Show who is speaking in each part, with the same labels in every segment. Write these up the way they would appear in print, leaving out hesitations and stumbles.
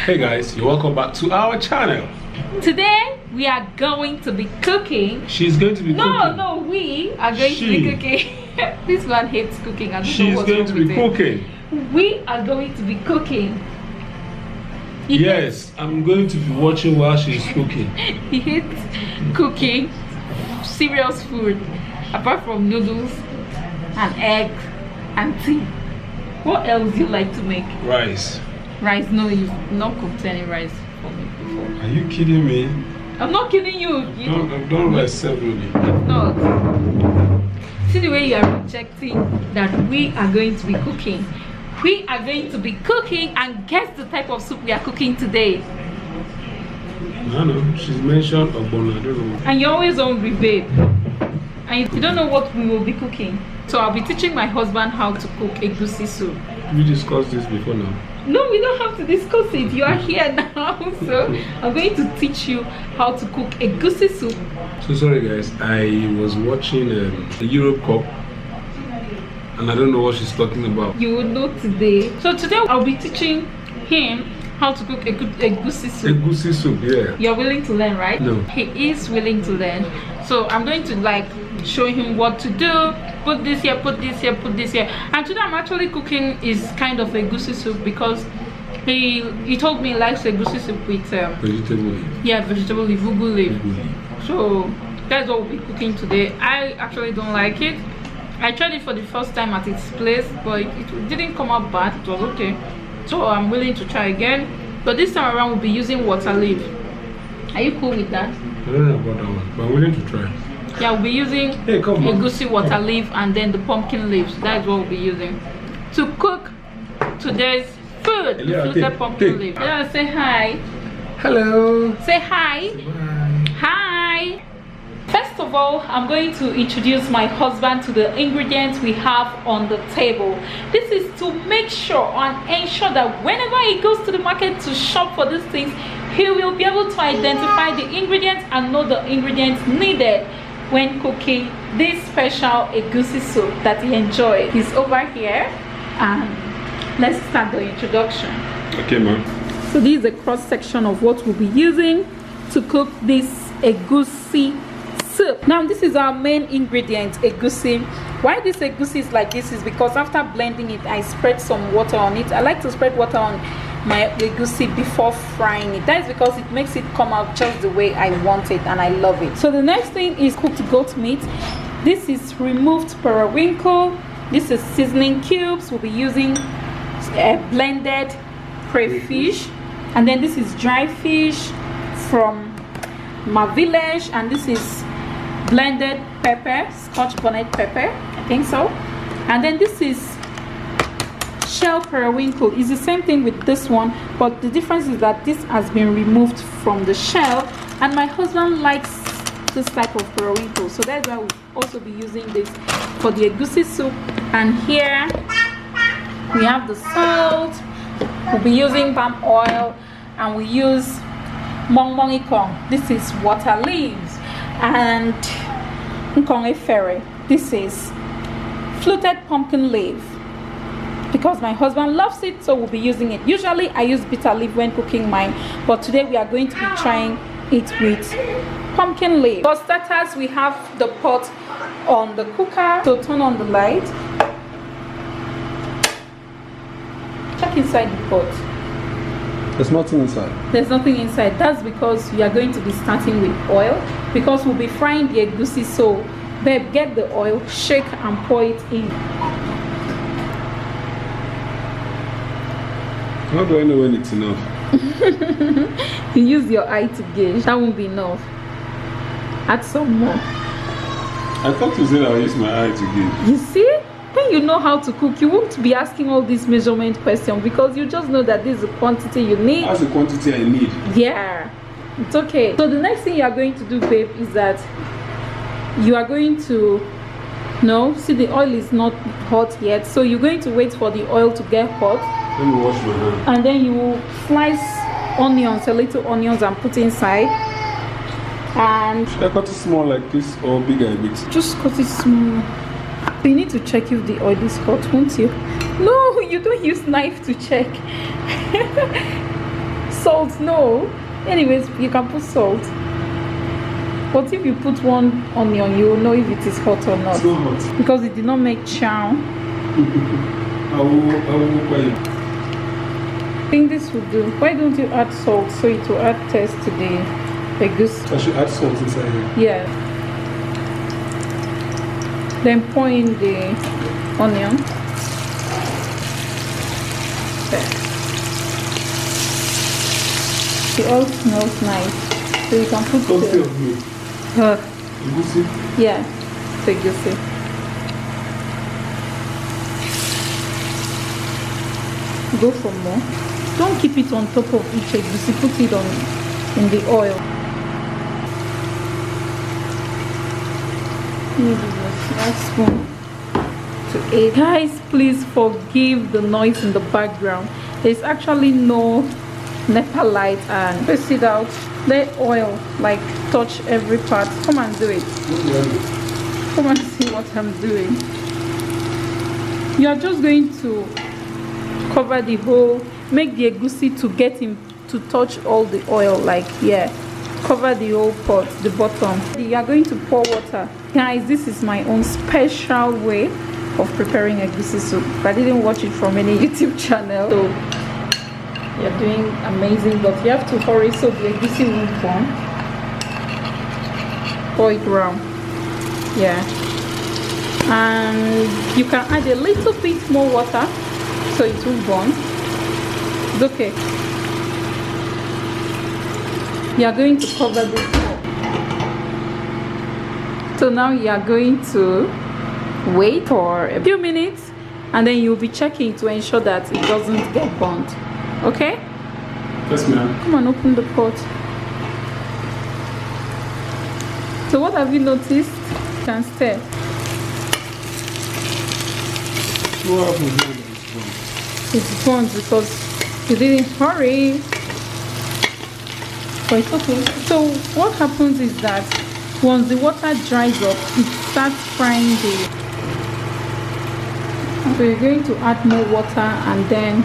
Speaker 1: Hey guys, you're welcome back to our channel.
Speaker 2: Today we are going to be cooking.
Speaker 1: She's going to be cooking.
Speaker 2: No, we are going to be cooking. This one hates cooking. I don't know
Speaker 1: She's
Speaker 2: what's
Speaker 1: going
Speaker 2: wrong
Speaker 1: to be
Speaker 2: with it.
Speaker 1: cooking.
Speaker 2: We are going to be cooking.
Speaker 1: Yes, I'm going to be watching while she's cooking.
Speaker 2: He hates cooking serious food apart from noodles and egg and tea. What else do you like to make?
Speaker 1: Rice.
Speaker 2: Rice? No, you've not cooked any rice for me before.
Speaker 1: Are you kidding me?
Speaker 2: I'm not kidding you.
Speaker 1: Don't accept me.
Speaker 2: No. See the way you are rejecting that we are going to be cooking. We are going to be cooking, and guess the type of soup we are cooking today.
Speaker 1: I know. She's mentioned Ogbonna. I don't know.
Speaker 2: And you're always hungry, babe. And you don't know what we will be cooking. So I'll be teaching my husband how to cook egusi soup.
Speaker 1: We discussed this before now.
Speaker 2: No, we don't have to discuss it. You are here now. So I'm going to teach you how to cook egusi soup.
Speaker 1: So sorry guys, I was watching the Europe Cup and I don't know what she's talking about.
Speaker 2: You will know today. So today I'll be teaching him how to cook egusi soup.
Speaker 1: Egusi soup, yeah.
Speaker 2: You're willing to learn, right?
Speaker 1: No.
Speaker 2: He is willing to learn. So I'm going to like show him what to do. Put this here, put this here, put this here. And today I'm actually cooking is kind of egusi soup because he told me he likes egusi soup with
Speaker 1: vegetable leaf.
Speaker 2: Yeah, vegetable leaf, ugu leaf. So that's what we'll be cooking today. I actually don't like it. I tried it for the first time at its place, but it didn't come out bad. It was okay. So I'm willing to try again. But this time around we'll be using water leaf. Are you cool with that?
Speaker 1: I don't know about that one, but I'm willing to try.
Speaker 2: Yeah, we'll be using egusi water leaf and then the pumpkin leaves. That's what we'll be using to cook today's food. The fluted pumpkin leaf. Yeah, say hi.
Speaker 1: Hello.
Speaker 2: Say hi.
Speaker 1: Bye.
Speaker 2: Hi. First of all, I'm going to introduce my husband to the ingredients we have on the table. This is to make sure and ensure that whenever he goes to the market to shop for these things, he will be able to identify the ingredients and know the ingredients needed when cooking this special egusi soup that he enjoys. He's over here and let's start the introduction.
Speaker 1: Okay, ma'am.
Speaker 2: So this is a cross section of what we'll be using to cook this egusi soup. Now this is our main ingredient, egusi. Why this egusi is like this is because after blending it, I spread some water on it. I like to spread water on my egusi before frying it. That is because it makes it come out just the way I want it and I love it. So the next thing is cooked goat meat. This is removed periwinkle. This is seasoning cubes. We'll be using blended crayfish, and then this is dry fish from my village, and this is blended pepper, scotch bonnet pepper, I think so. And then this is shell periwinkle. It's the same thing with this one, but the difference is that this has been removed from the shell, and my husband likes this type of periwinkle, so that's why we'll also be using this for the egusi soup. And here we have the salt. We'll be using palm oil, and we use mong ikong. This is water leaves, and nkong efere. This is fluted pumpkin leaf because my husband loves it, so we'll be using it. Usually I use bitter leaf when cooking mine, but today we are going to be trying it with pumpkin leaf. For starters, we have the pot on the cooker. So turn on the light. Check inside the pot.
Speaker 1: There's nothing inside.
Speaker 2: There's nothing inside. That's because we are going to be starting with oil, because we'll be frying the egusi. So babe, get the oil, shake and pour it in.
Speaker 1: How do I know when it's enough?
Speaker 2: You use your eye to gauge. That won't be enough. Add some more.
Speaker 1: I thought you said I'll use my eye to gauge.
Speaker 2: You see? When you know how to cook, you won't be asking all these measurement questions because you just know that this is the quantity you need.
Speaker 1: That's the quantity I need.
Speaker 2: Yeah, it's okay. So the next thing you are going to do, babe, is that you are going to see the oil is not hot yet, so you're going to wait for the oil to get hot.
Speaker 1: Let me wash my hand.
Speaker 2: And then you will slice onions, a little onions, and put inside. And
Speaker 1: should I cut it small like this or bigger a bit?
Speaker 2: Just cut it small. You need to check if the oil is hot, won't you? No, you don't use knife to check. Salt, no. Anyways, you can put salt. But if you put one onion, you will know if it is hot or not.
Speaker 1: It's not hot.
Speaker 2: Because it did not make chow.
Speaker 1: I will buy it.
Speaker 2: I think this will do. Why don't you add salt so it will add taste to the egusi?
Speaker 1: I should add salt inside here.
Speaker 2: Yeah. Then pour in the onion. There. The oil smells nice. So you can put
Speaker 1: Coffee of me. Egusi.
Speaker 2: Yeah, the egusi. Go for more. Don't keep it on top of each egusi. Put it on in the oil. Use a small spoon to aid. Guys, please forgive the noise in the background. There's actually no NEPA light, and press it out. Let oil like touch every part. Come and do it. Come and see what I'm doing. You are just going to cover the whole, make the egusi to get him to touch all the oil, like, yeah, cover the whole pot, the bottom. You are going to pour water. Guys, this is my own special way of preparing egusi soup. I didn't watch it from any YouTube channel, so you're doing amazing, but you have to hurry so the egusi won't burn. Pour it round. Yeah. And you can add a little bit more water so it will burn. It's okay. You are going to cover this up. So now you are going to wait for a few minutes, and then you'll be checking to ensure that it doesn't get burnt. Okay?
Speaker 1: Yes, ma'am.
Speaker 2: Come on, open the pot. So what have you noticed? You can stir.
Speaker 1: What happened here?
Speaker 2: It's burnt because you didn't hurry. But it's okay. So what happens is that once the water dries up, it starts frying the. So you're going to add more water and then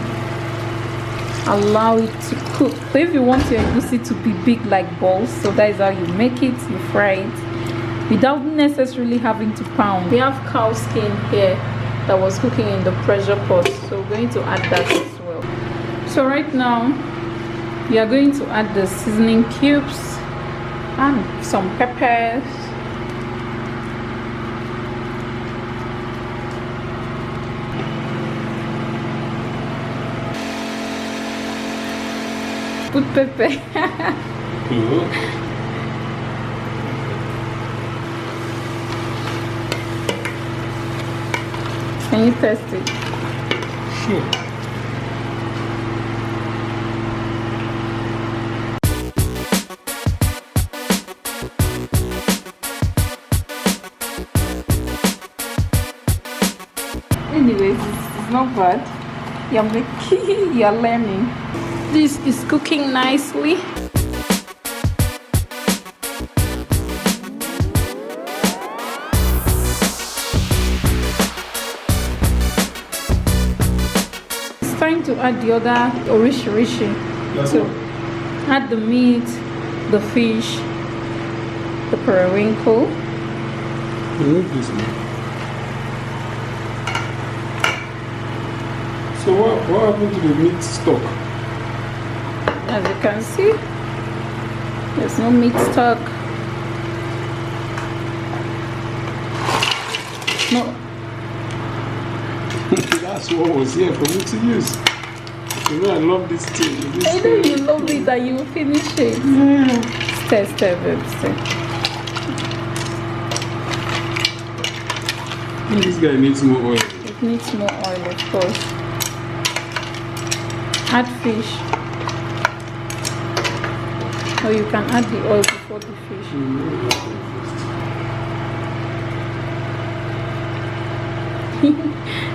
Speaker 2: allow it to cook. So if you want your egusi to be big like balls, so that is how you make it. You fry it without necessarily having to pound. We have cow skin here that was cooking in the pressure pot, so we're going to add that as well. So right now we are going to add the seasoning cubes and some peppers. Put pepper. Can you taste it?
Speaker 1: Sure.
Speaker 2: Anyways, it's not bad. You're making, you're learning. This is cooking nicely. It's time to add the other orishi. So add the meat, the fish, the periwinkle.
Speaker 1: So what happened to the meat stock?
Speaker 2: As you can see, there's no meat stock. No.
Speaker 1: That's what was here for me to use. You know I love this thing.
Speaker 2: I know you love it and you will finish it. Stir, babe, stir.
Speaker 1: I think this guy needs more oil.
Speaker 2: It needs more oil, of course. Add fish. Or you can add the oil before the fish.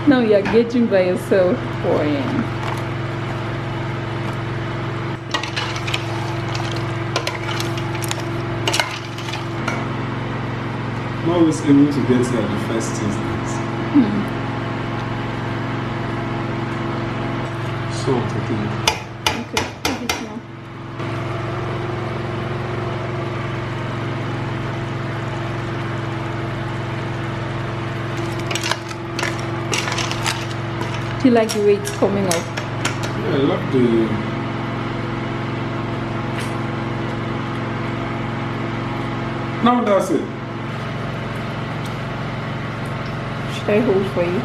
Speaker 2: Now you are gauging by yourself. Pouring.
Speaker 1: I'm always able to get the first taste. Salt, I think.
Speaker 2: Okay, put it now. Do you like the way it's coming up?
Speaker 1: Yeah, I love the. Now that's it.
Speaker 2: Should I hold for you?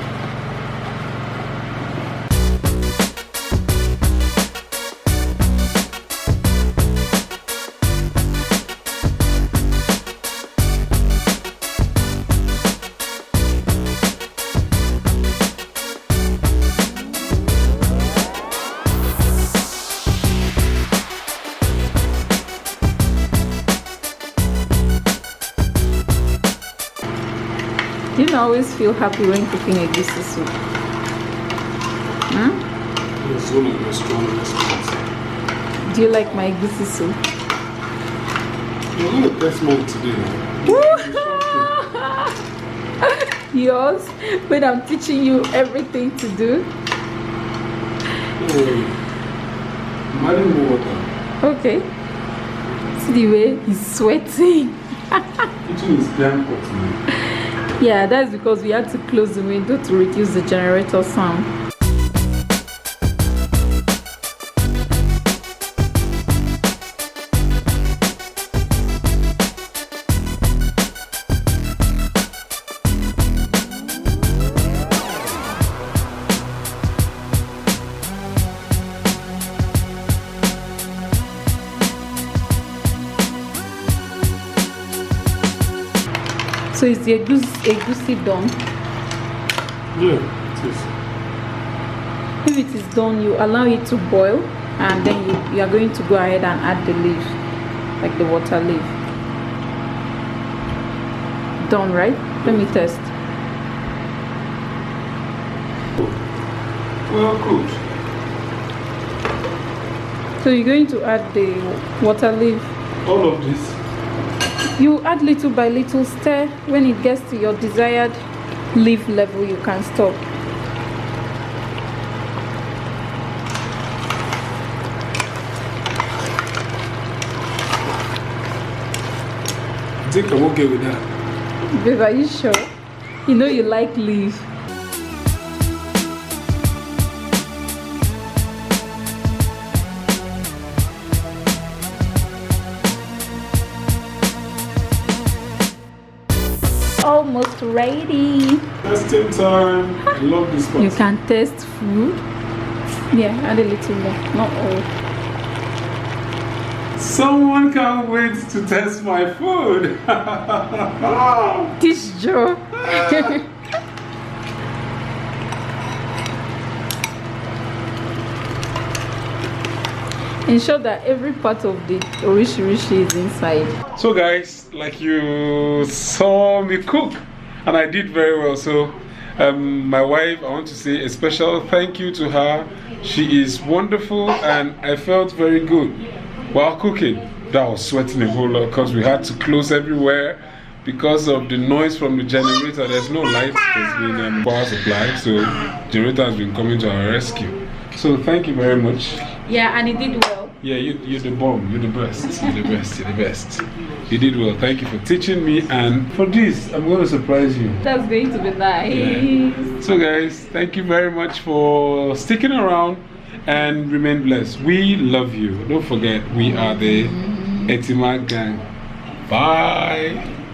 Speaker 2: Do you always feel happy when cooking egusi soup? Hmm?
Speaker 1: It's one of the strongest ones.
Speaker 2: Do you like my egusi soup?
Speaker 1: You're not the best man today.
Speaker 2: Yours, when I'm teaching you everything to do.
Speaker 1: I'm adding more water.
Speaker 2: Okay. See the way he's sweating.
Speaker 1: Kitchen is damn hot now.
Speaker 2: Yeah, that's because we had to close the window to reduce the generator sound. So is the egusi done?
Speaker 1: Yeah, it is.
Speaker 2: If it is done, you allow it to boil, and then you are going to go ahead and add the leaf, like the water leaf. Done, right? Let me test.
Speaker 1: Well cooked.
Speaker 2: So you're going to add the water leaf.
Speaker 1: All of this.
Speaker 2: You add little by little, stir. When it gets to your desired leaf level, you can stop.
Speaker 1: I think I'm okay with that.
Speaker 2: Babe, are you sure? You know you like leaf. Almost ready.
Speaker 1: Testing time. I love this part.
Speaker 2: You can taste food. Yeah, add a little more, not all.
Speaker 1: Someone can't wait to test my food.
Speaker 2: This Joe. Ensure that every part of the orishi is inside.
Speaker 1: So guys, like you saw me cook, and I did very well. So my wife, I want to say a special thank you to her. She is wonderful, and I felt very good while cooking. That was sweating a whole lot because we had to close everywhere because of the noise from the generator. There's no light, there's been power supply, so generator has been coming to our rescue. So thank you very much.
Speaker 2: Yeah, and it did well.
Speaker 1: Yeah, you're the bomb. You're the best. You're the best. You're the best. You did well. Thank you for teaching me. And for this, I'm going to surprise you.
Speaker 2: That's going to be nice.
Speaker 1: Yeah. So guys, thank you very much for sticking around and remain blessed. We love you. Don't forget, we are the Etima Gang. Bye.